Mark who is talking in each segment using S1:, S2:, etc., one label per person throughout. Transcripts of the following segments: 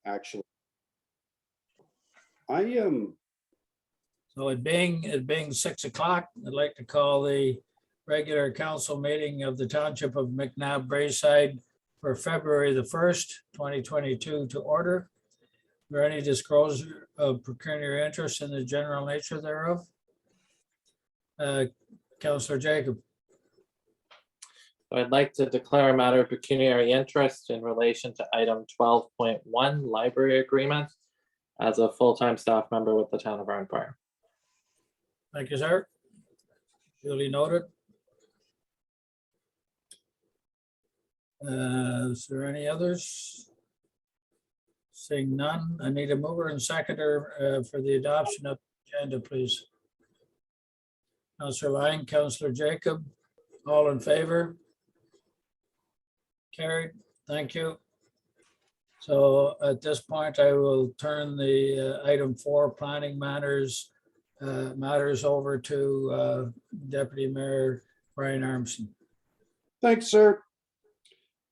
S1: actually. I am.
S2: So it being 6 o'clock, I'd like to call the regular council meeting of the Township of McNabb Braeside for February the 1st, 2022 to order. Is there any disclosure of pecuniary interest in the general nature thereof? Councillor Jacob.
S3: I'd like to declare a matter of pecuniary interest in relation to item 12.1 library agreement as a full-time staff member with the town of Iron Fire.
S2: Thank you, sir. Duly noted. Is there any others? Seeing none, I need a mover and seconder for the adoption of the agenda, please. Councillor Lang, Councillor Jacob, all in favor? Carried, thank you. So at this point, I will turn the item 4 planning matters over to Deputy Mayor Brian Armstrong.
S1: Thanks, sir.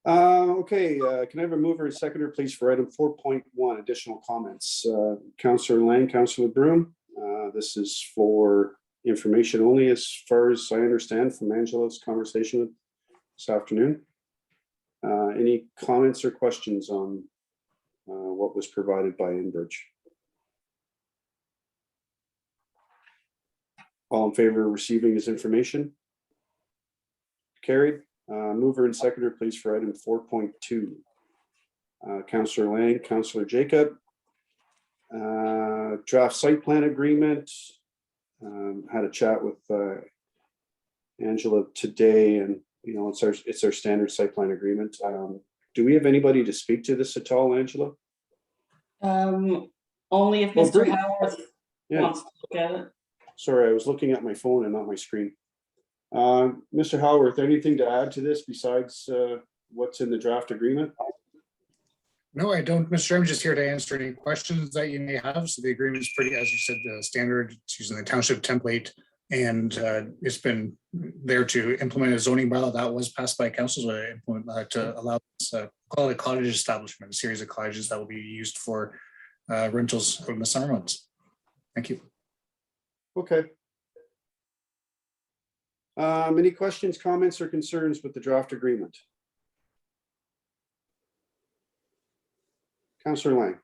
S1: Okay, can I have a mover and seconder, please, for item 4.1, additional comments? Councillor Lang, Councillor Broom. This is for information only, as far as I understand from Angela's conversation this afternoon. Any comments or questions on what was provided by Enbridge? All in favor of receiving this information? Carried. Mover and seconder, please, for item 4.2. Councillor Lang, Councillor Jacob. Draft site plan agreement. Had a chat with Angela today, and it's our standard site plan agreement. Do we have anybody to speak to this at all, Angela?
S4: Only if
S1: Oh,
S4: Mr.
S1: great.
S4: Howard
S1: Yeah.
S4: wants to look at it.
S1: Sorry, I was looking at my phone and not my screen. Mr. Howarth, anything to add to this besides what's in the draft agreement?
S5: No, I don't, Mr. I'm just here to answer any questions that you may have. So the agreement is pretty, as you said, standard. It's using the township template, and it's been there to implement a zoning bylaw that was passed by council to allow this quality cottage establishment, a series of cottages that will be used for rentals in the summer months. Thank you.
S1: Okay. Any questions, comments, or concerns with the draft agreement? Councillor Lang.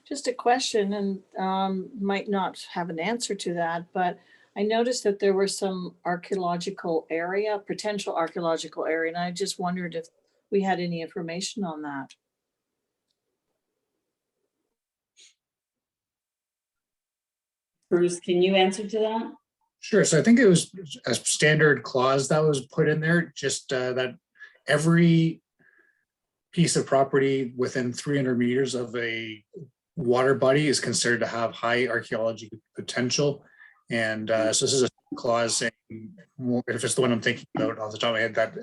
S6: Just a question, and might not have an answer to that, but I noticed that there were some potential archaeological area, and I just wondered if we had any information on that.
S4: Bruce, can you answer to that?
S5: Sure. So I think it was a standard clause that was put in there, just that every piece of property within 300 meters of a water body is considered to have high archaeological potential. And so this is a clause saying, if it's the one I'm thinking about off the top of my head, that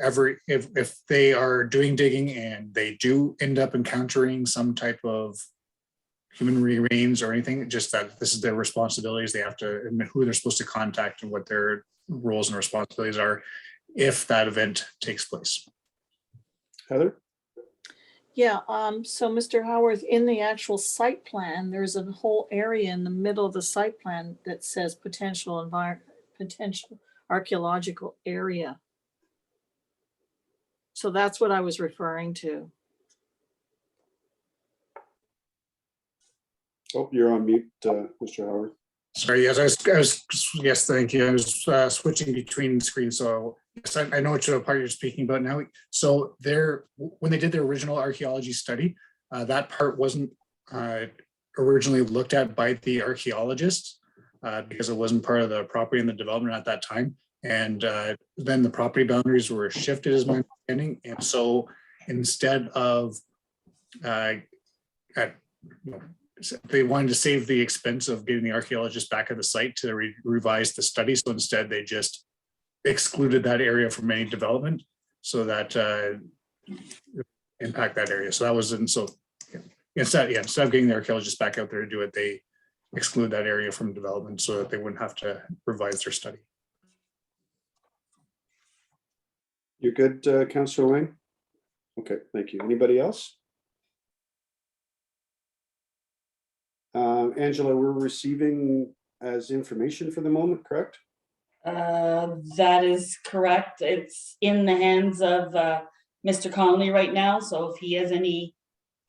S5: if they are doing digging and they do end up encountering some type of human remains or anything, just that this is their responsibilities. They have to admit who they're supposed to contact and what their roles and responsibilities are if that event takes place.
S1: Heather?
S6: Yeah, so Mr. Howard, in the actual site plan, there's a whole area in the middle of the site plan that says potential archaeological area. So that's what I was referring to.
S1: Oh, you're on mute, Mr. Howard.
S5: Sorry, yes, thank you. I was switching between screens, so yes, I know which part you're speaking about now. So when they did their original archaeology study, that part wasn't originally looked at by the archaeologists because it wasn't part of the property and the development at that time. And then the property boundaries were shifted, is my understanding. And so instead of they wanted to save the expense of getting the archaeologists back at the site to revise the study. So instead, they just excluded that area from any development so that impact that area. So that was, and so instead of getting the archaeologists back out there to do it, they exclude that area from development so that they wouldn't have to revise their study.
S1: You're good, Councillor Lang? Okay, thank you. Anybody else? Angela, we're receiving as information for the moment, correct?
S4: That is correct. It's in the hands of Mr. Connolly right now, so if he has any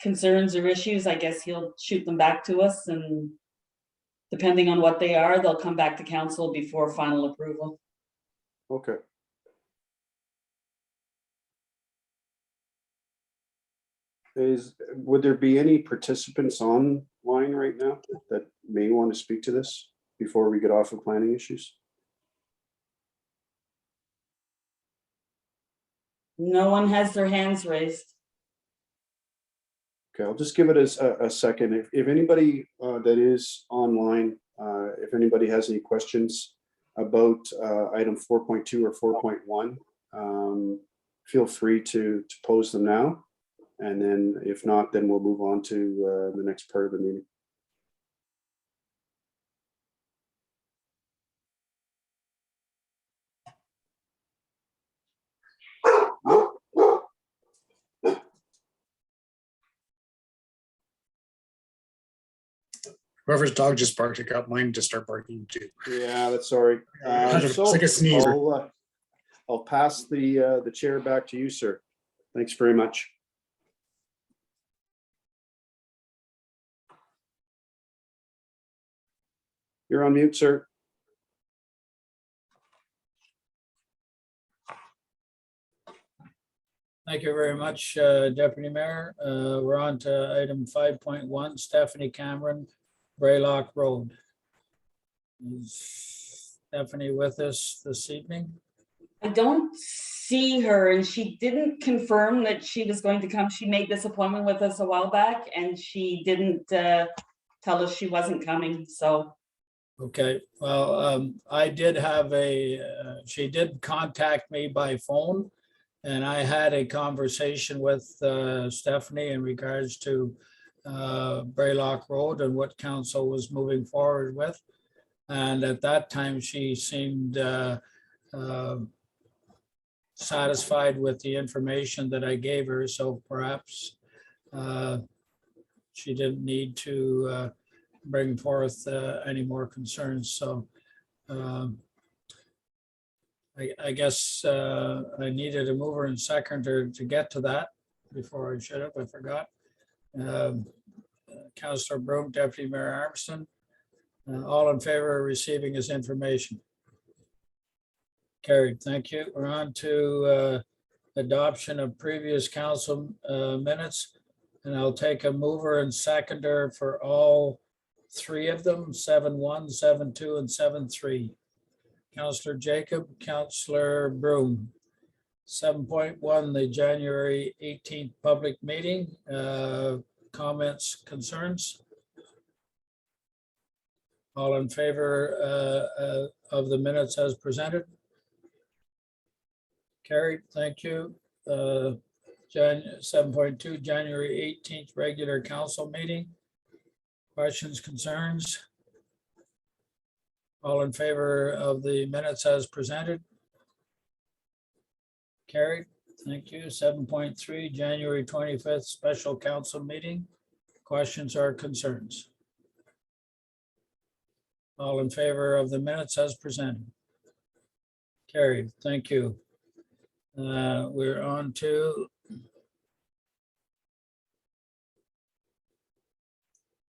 S4: concerns or issues, I guess he'll shoot them back to us, and depending on what they are, they'll come back to council before final approval.
S1: Okay. Would there be any participants online right now that may want to speak to this before we get off of planning issues?
S4: No one has their hands raised.
S1: Okay, I'll just give it a second. If anybody that is online, if anybody has any questions about item 4.2 or 4.1, feel free to pose them now. And then if not, then we'll move on to the next part of the meeting.
S5: Whoever's dog just barked, it got mine to start barking too.
S1: Yeah, that's sorry.
S5: It's like a sneeze.
S1: I'll pass the chair back to you, sir. Thanks very much. You're on mute, sir.
S2: Thank you very much, Deputy Mayor. We're on to item 5.1, Stephanie Cameron, Braylock Road. Is Stephanie with us this evening?
S4: I don't see her, and she didn't confirm that she was going to come. She made this appointment with us a while back, and she didn't tell us she wasn't coming, so.
S2: Okay, well, I did have she did contact me by phone, and I had a conversation with Stephanie in regards to Braylock Road and what council was moving forward with. And at that time, she seemed satisfied with the information that I gave her, so perhaps she didn't need to bring forth any more concerns. So I guess I needed a mover and seconder to get to that before I should have. I forgot. Councillor Broome, Deputy Mayor Armstrong, all in favor of receiving his information? Carried. Thank you. We're on to adoption of previous council minutes, and I'll take a mover and seconder for all three of them, 7.1, 7.2, and 7.3. Councillor Jacob, Councillor Broome. 7.1, the January 18th public meeting. Comments, concerns? All in favor of the minutes as presented? Carried, thank you. 7.2, January 18th regular council meeting. Questions, concerns? All in favor of the minutes as presented? Carried, thank you. 7.3, January 25th special council meeting. Questions or concerns? All in favor of the minutes as presented? Carried, thank you. We're on to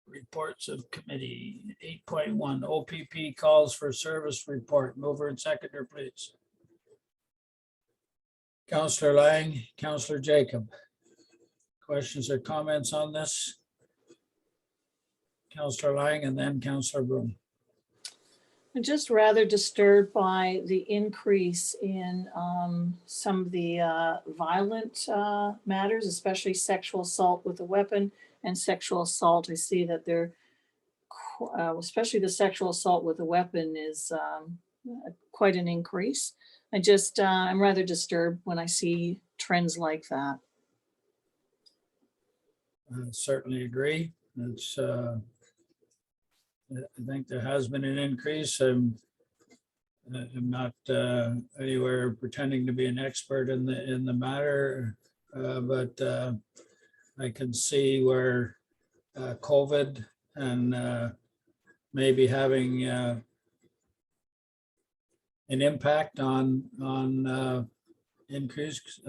S2: reports of committee. 8.1, OPP calls for service report. Mover and seconder, please. Councillor Lang, Councillor Jacob. Questions or comments on this? Councillor Lang and then Councillor Broome.
S6: I'm just rather disturbed by the increase in some of the violent matters, especially sexual assault with a weapon and sexual assault. I see that they're, especially the sexual assault with a weapon is quite an increase. I'm rather disturbed when I see trends like that.
S2: I certainly agree. It's I think there has been an increase. I'm not anywhere pretending to be an expert in the matter, but I can see where COVID and maybe having an impact on increased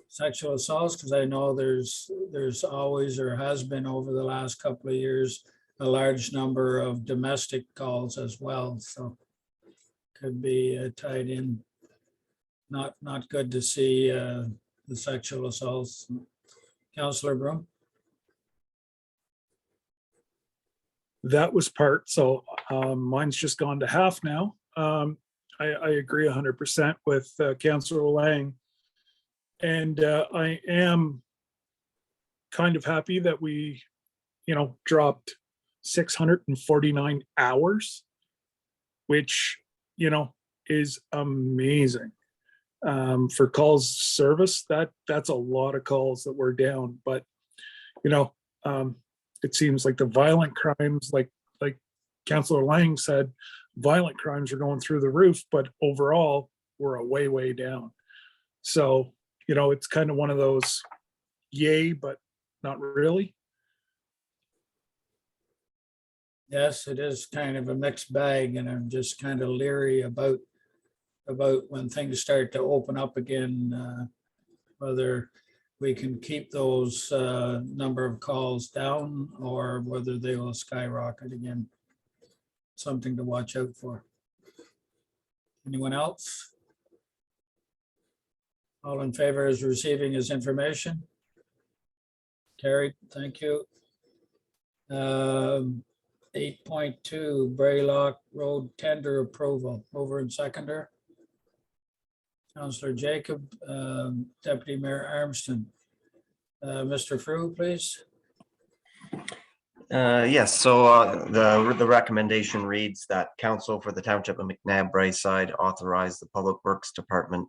S2: sexual assaults, because I know there's always, or has been over the last couple of years, a large number of domestic calls as well, so could be tied in. Not good to see the sexual assaults. Councillor Broom?
S7: That was part, so mine's just gone to half now. I agree 100% with Councillor Lang. And I am kind of happy that we, dropped 649 hours, which, is amazing. For calls service, that's a lot of calls that we're down, but, it seems like the violent crimes, like Councillor Lang said, violent crimes are going through the roof, but overall, we're a way down. So, it's kind of one of those yay, but not really.
S2: Yes, it is kind of a mixed bag, and I'm just kind of leery about when things start to open up again, whether we can keep those number of calls down or whether they will skyrocket again. Something to watch out for. Anyone else? All in favor is receiving his information? Carried, thank you. 8.2 Braylock Road tender approval. Over and seconder. Councillor Jacob, Deputy Mayor Armstrong. Mr. Frew, please.
S8: Yes, so the recommendation reads that council for the Township of McNabb Braeside authorize the Public Works Department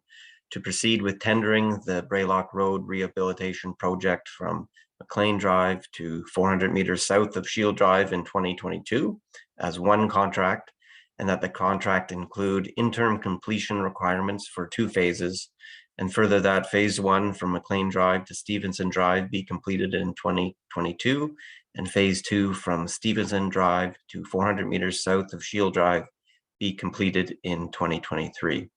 S8: to proceed with tendering the Braylock Road rehabilitation project from McLean Drive to 400 meters south of Shield Drive in 2022 as one contract, and that the contract include interim completion requirements for 2 phases, and further that phase 1 from McLean Drive to Stevenson Drive be completed in 2022, and phase 2 from Stevenson Drive to 400 meters south of Shield Drive be completed in 2023.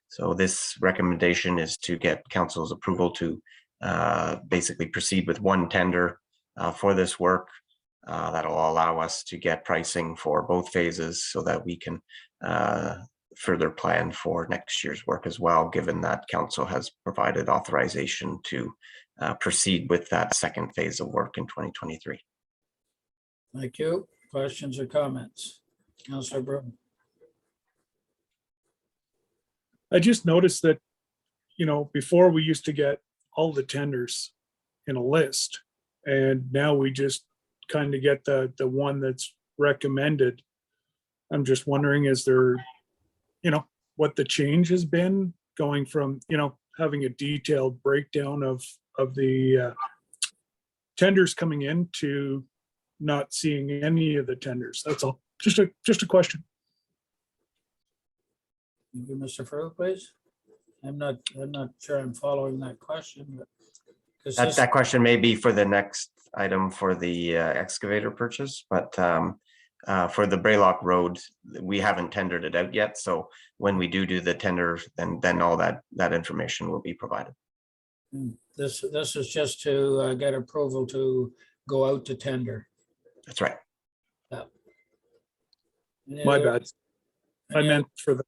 S8: So this recommendation is to get council's approval to basically proceed with one tender for this work. That'll allow us to get pricing for both phases so that we can further plan for next year's work as well, given that council has provided authorization to proceed with that second phase of work in 2023.
S2: Thank you. Questions or comments? Councillor Broom.
S7: I just noticed that, before we used to get all the tenders in a list, and now we just kind of get the one that's recommended. I'm just wondering, is there, what the change has been going from, having a detailed breakdown of the tenders coming in to not seeing any of the tenders. That's all. Just a question.
S2: Thank you, Mr. Frew, please. I'm not sure I'm following that question, but. 'cause this-
S8: That question may be for the next item for the excavator purchase, but for the Braylock Road, we haven't tendered it out yet. So when we do the tender, then all that information will be provided.
S2: This is just to get approval to go out to tender.
S8: That's right.
S2: Any
S7: My
S2: other-
S7: bad. I meant for the,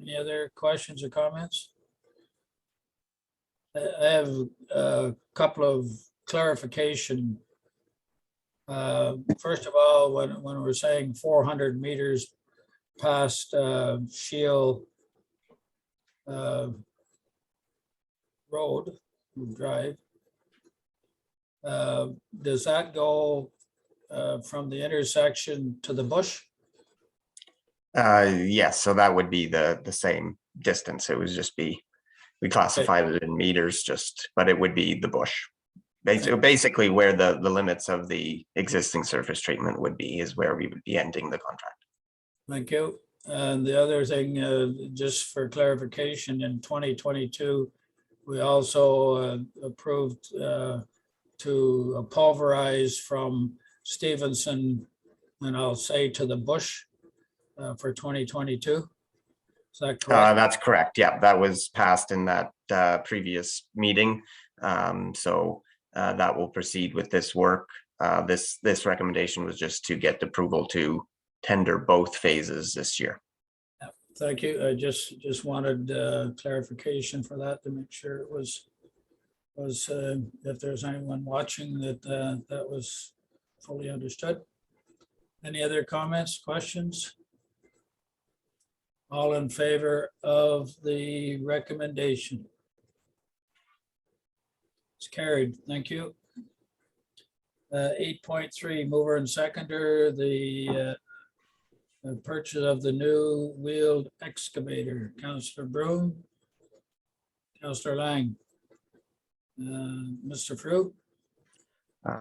S2: Any other questions or comments? I have a couple of clarification. First of all, when we're saying 400 meters past Shield Road, Drive, does that go from the intersection to the bush?
S8: Yes, so that would be the same distance. It would just be, we classified it in meters but it would be the bush. Basically where the limits of the existing surface treatment would be is where we would be ending the contract.
S2: Thank you. And the other thing, just for clarification, in 2022, we also approved to pulverize from Stevenson, and I'll say to the bush for 2022. Is that correct?
S8: That's correct. Yeah, that was passed in that previous meeting. So that will proceed with this work. This recommendation was just to get approval to tender both phases this year.
S2: Thank you. I just wanted clarification for that to make sure it was if there's anyone watching that that was fully understood. Any other comments, questions? All in favor of the recommendation? It's carried. Thank you. 8.3, mover and seconder, the purchase of the new wheeled excavator. Councillor Broom, Councillor Lang, Mr. Fruit.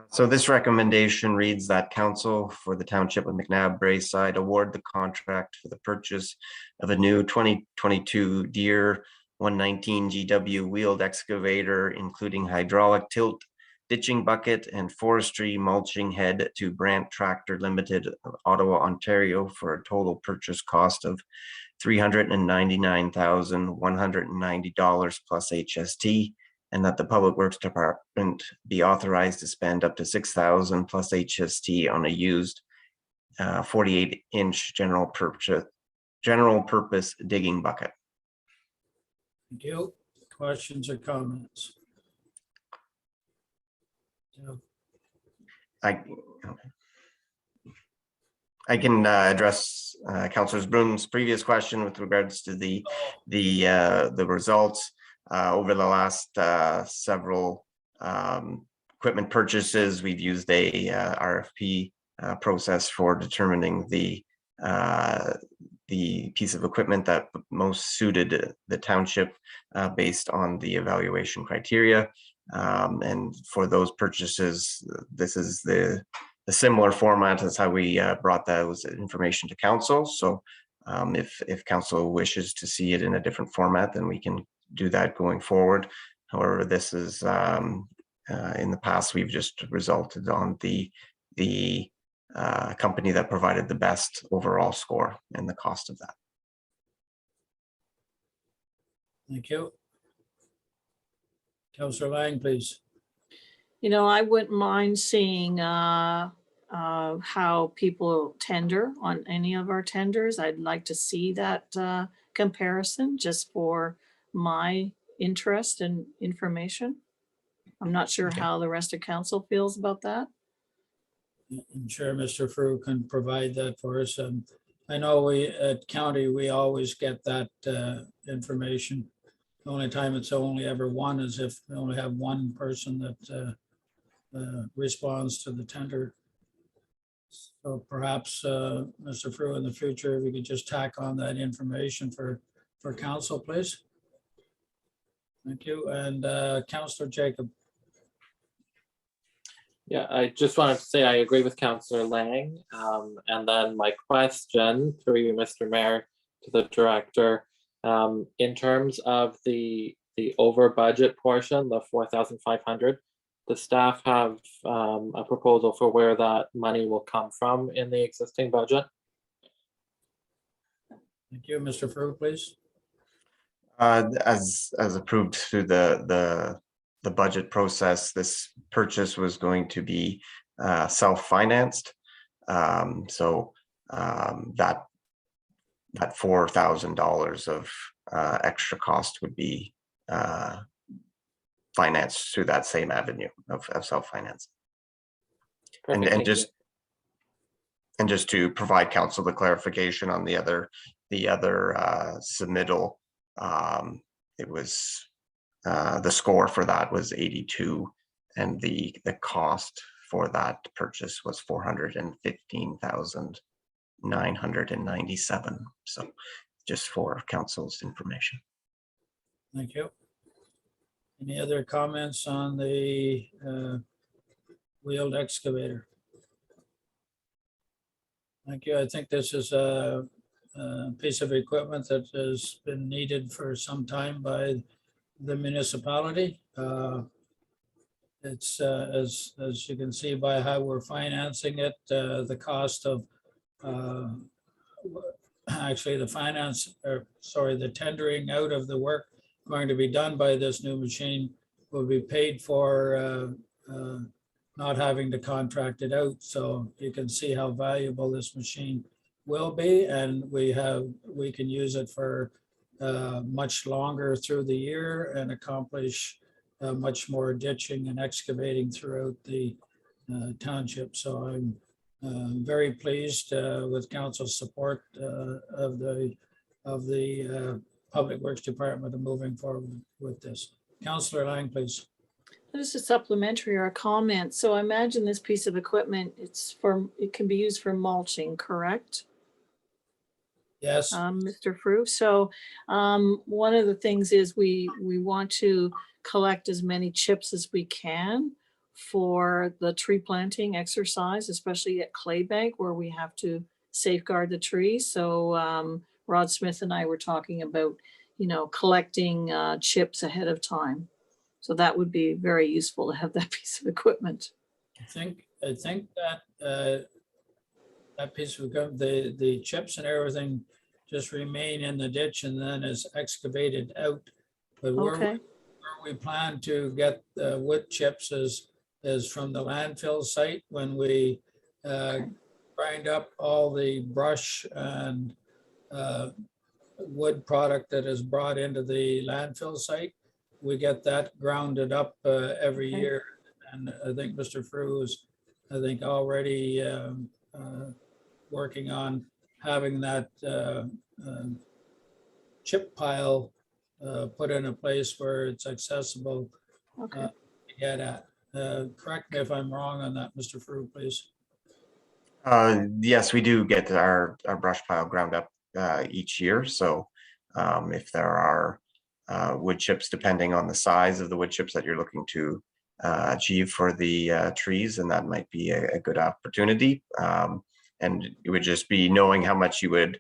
S8: So this recommendation reads that council for the Township of McNabb Braeside award the contract for the purchase of a new 2022 Deere 119 GW wheeled excavator, including hydraulic tilt, ditching bucket, and forestry mulching head to Brandt Tractor Limited of Ottawa, Ontario, for a total purchase cost of $399,190 plus HST, and that the Public Works Department be authorized to spend up to $6,000 plus HST on a used 48-inch general purpose digging bucket.
S2: Thank you. Questions or comments? Yeah.
S8: I can address Councillor Broom's previous question with regards to the results. Over the last several equipment purchases, we've used a RFP process for determining the piece of equipment that most suited the township based on the evaluation criteria. And for those purchases, this is the similar format as how we brought those information to council. So if council wishes to see it in a different format, then we can do that going forward. However, this is in the past, we've just resulted on the company that provided the best overall score and the cost of that.
S2: Thank you. Councillor Lang, please.
S6: You know, I wouldn't mind seeing how people tender on any of our tenders. I'd like to see that comparison just for my interest and information. I'm not sure
S8: Okay.
S6: how the rest of council feels about that.
S2: I'm sure Mr. Frew can provide that for us. I know we at county, we always get that information. The only time it's only ever one is if we only have one person that responds to the tender. So perhaps, Mr. Frew, in the future, we could just tack on that information for council, please. Thank you. And Councillor Jacob.
S3: Yeah, I just wanted to say I agree with Councillor Lang. And then my question through you, Mr. Mayor, to the director, in terms of the over budget portion, the 4,500, the staff have a proposal for where that money will come from in the existing budget.
S2: Thank you. Mr. Frew, please.
S8: As approved through the budget process, this purchase was going to be self-financed. So that $4,000 of extra cost would be financed through that same avenue of self-finance.
S3: Perfect,
S8: And
S3: thank you.
S8: just to provide council the clarification on the other submittal, it was the score for that was 82, and the cost for that purchase was 415,997. So just for council's information.
S2: Thank you. Any other comments on the wheeled excavator? Thank you. I think this is a piece of equipment that has been needed for some time by the municipality. It's, as you can see by how we're financing it, the cost of, actually the finance, or sorry, the tendering out of the work going to be done by this new machine will be paid for not having to contract it out. So you can see how valuable this machine will be, and we can use it for much longer through the year and accomplish much more ditching and excavating throughout the township. So I'm very pleased with council's support of the Public Works Department of moving forward with this. Councillor Lang, please.
S6: This is supplementary or a comment. So I imagine this piece of equipment, it can be used for mulching, correct?
S2: Yes,
S6: Mr. Frew. So one of the things is we want to collect as many chips as we can for the tree planting exercise, especially at Claybank where we have to safeguard the trees. So Rod Smith and I were talking about, collecting chips ahead of time. So that would be very useful to have that piece of equipment.
S2: I think that that piece of equipment, the chips and everything just remain in the ditch and then is excavated out. But
S6: Okay,
S2: where we plan to get the wood chips is from the landfill site when we grind up all the brush and wood product that is brought into the landfill site. We get that grounded up every
S6: Okay.
S2: year. And I think Mr. Frew is, already working on having that chip pile put in a place where it's accessible
S6: okay.
S2: to get at. Correct me if I'm wrong on that, Mr. Frew, please.
S8: Yes, we do get our brush pile ground up each year. So if there are wood chips, depending on the size of the wood chips that you're looking to achieve for the trees, and that might be a good opportunity. And it would just be knowing how much you would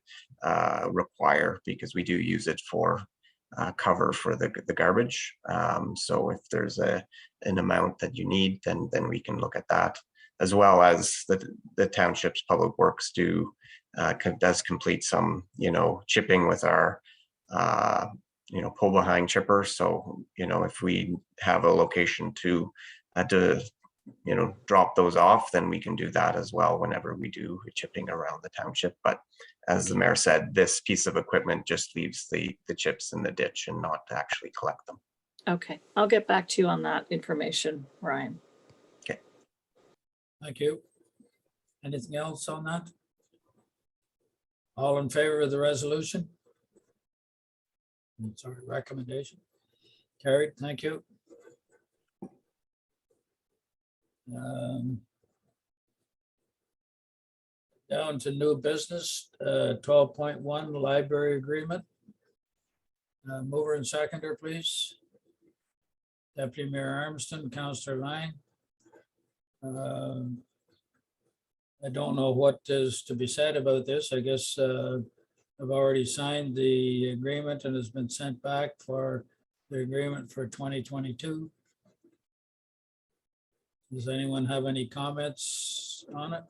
S8: require, because we do use it for cover for the garbage. So if there's an amount that you need, then we can look at that, as well as the township's public works does complete some chipping with our pull behind chipper. So if we have a location to drop those off, then we can do that as well whenever we do chipping around the township. But as the mayor said, this piece of equipment just leaves the chips in the ditch and not to actually collect them.
S6: Okay, I'll get back to you on that information, Ryan.
S2: Thank you. Anything else on that? All in favor of the resolution? Sorry, recommendation. Carried, thank you. Down to new business, 12.1 library agreement. Mover and seconder, please. Deputy Mayor Armstrong, Councillor Lang. I don't know what is to be said about this. I guess I've already signed the agreement and has been sent back for the agreement for 2022. Does anyone have any comments on it?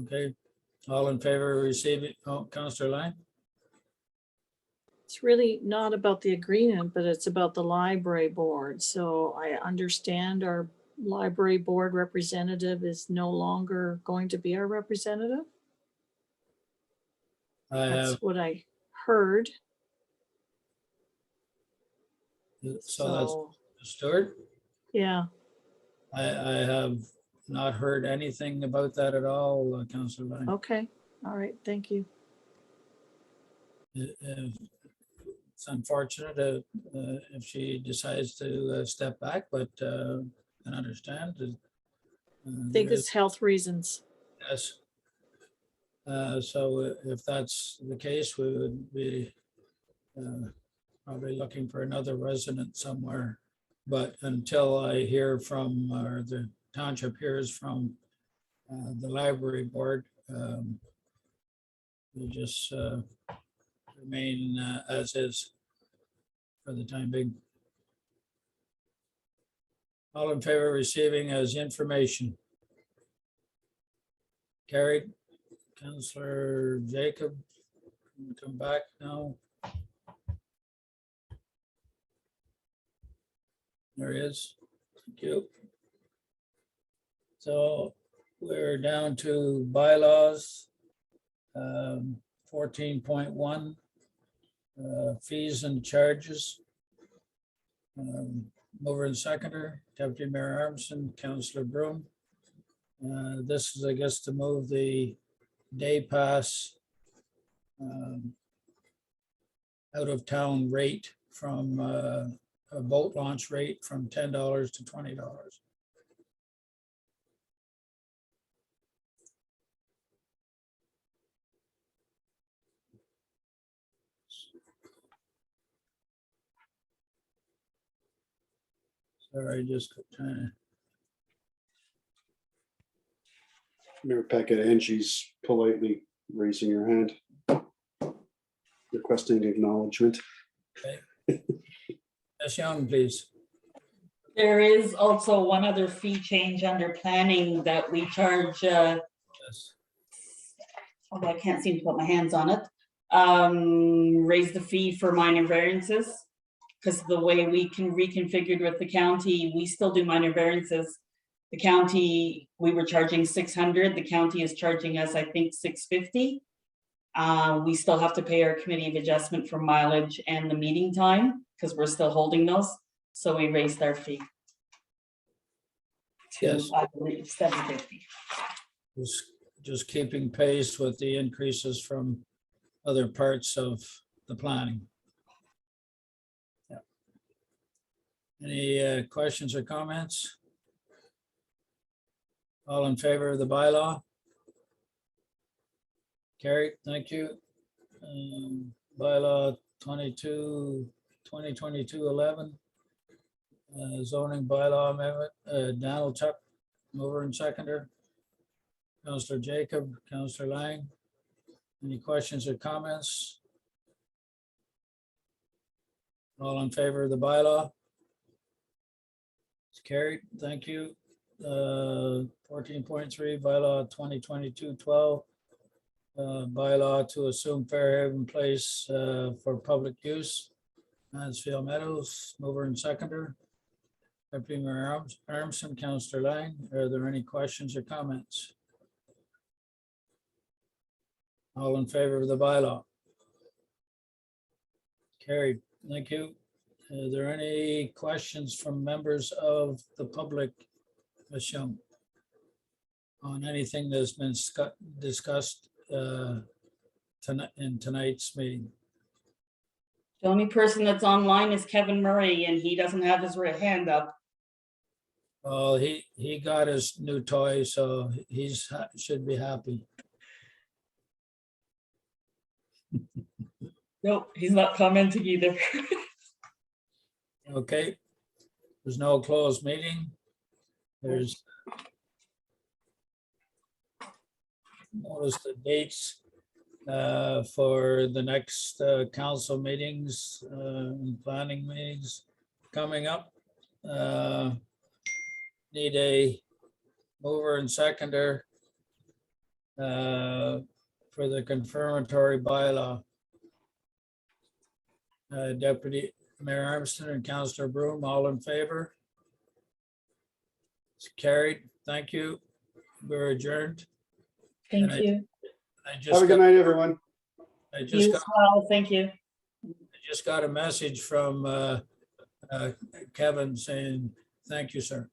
S2: Okay, all in favor of receiving, Councillor Lang?
S6: It's really not about the agreement, but it's about the library board. So I understand our library board representative is no longer going to be our representative.
S2: I have,
S6: That's what I heard.
S2: so that's Stuart.
S6: Yeah,
S2: I have not heard anything about that at all, Councillor Lang.
S6: okay. All right, thank you.
S2: It's unfortunate if she decides to step back, but I can understand.
S6: I think it's health reasons.
S2: Yes. So if that's the case, we would be probably looking for another resident somewhere. But until I hear from, or the township hears from the library board, we just remain as is for the time being. All in favor of receiving as information? Carried. Counselor Jacob, come back now. There he is. Thank you. So we're down to bylaws. 14.1, fees and charges. Mover and seconder, Deputy Mayor Armstrong, Councillor Broom. This is, I guess, to move the day pass out of town rate from a boat launch rate from $10 to $20. Sorry, just trying to.
S1: Mayor Packett, Angie's politely raising her hand, requesting acknowledgement.
S2: Ms. Young, please.
S4: There is also one other fee change under planning that we charge,
S2: Yes.
S4: although I can't seem to put my hands on it. Raise the fee for minor variances. Because the way we can reconfigured with the county, we still do minor variances. The county, we were charging 600, the county is charging us, I think, 650. We still have to pay our committee of adjustment for mileage and the meeting time, because we're still holding those. So we raised our fee.
S2: Yes.
S4: To, I believe, 750.
S2: Just keeping pace with the increases from other parts of the planning. Yeah. Any questions or comments? All in favor of the bylaw? Carried, thank you. Bylaw 2022-11. Zoning bylaw amendment, Donald Tuck, mover and seconder. Councillor Jacob, Councillor Lang. Any questions or comments? All in favor of the bylaw? It's carried, thank you. 14.3 bylaw 2022-12. Bylaw to assume Fairhaven Place for public use. Mansfield Meadows, mover and seconder. Deputy Mayor Armstrong, Councillor Lang. Are there any questions or comments? All in favor of the bylaw? Carried, thank you. Are there any questions from members of the public, Ms. Young, on anything that's been discussed tonight in tonight's meeting?
S4: The only person that's online is Kevin Murray, and he doesn't have his hand up.
S2: Well, he got his new toy, so he's should be happy.
S4: Nope, he's not commenting either.
S2: Okay, there's no closed meeting. There's notice the dates for the next council meetings and planning meetings coming up. Need a mover and seconder for the confirmatory bylaw. Deputy Mayor Armstrong and Councillor Broom, all in favor? It's carried. Thank you. We're adjourned.
S4: Thank
S2: And
S4: you.
S2: I
S1: Have
S2: just
S1: a good
S2: got,
S1: night, everyone.
S2: I
S4: You
S2: just
S4: as
S2: got,
S4: well, thank you.
S2: I just got a message from Kevin saying, thank you, sir.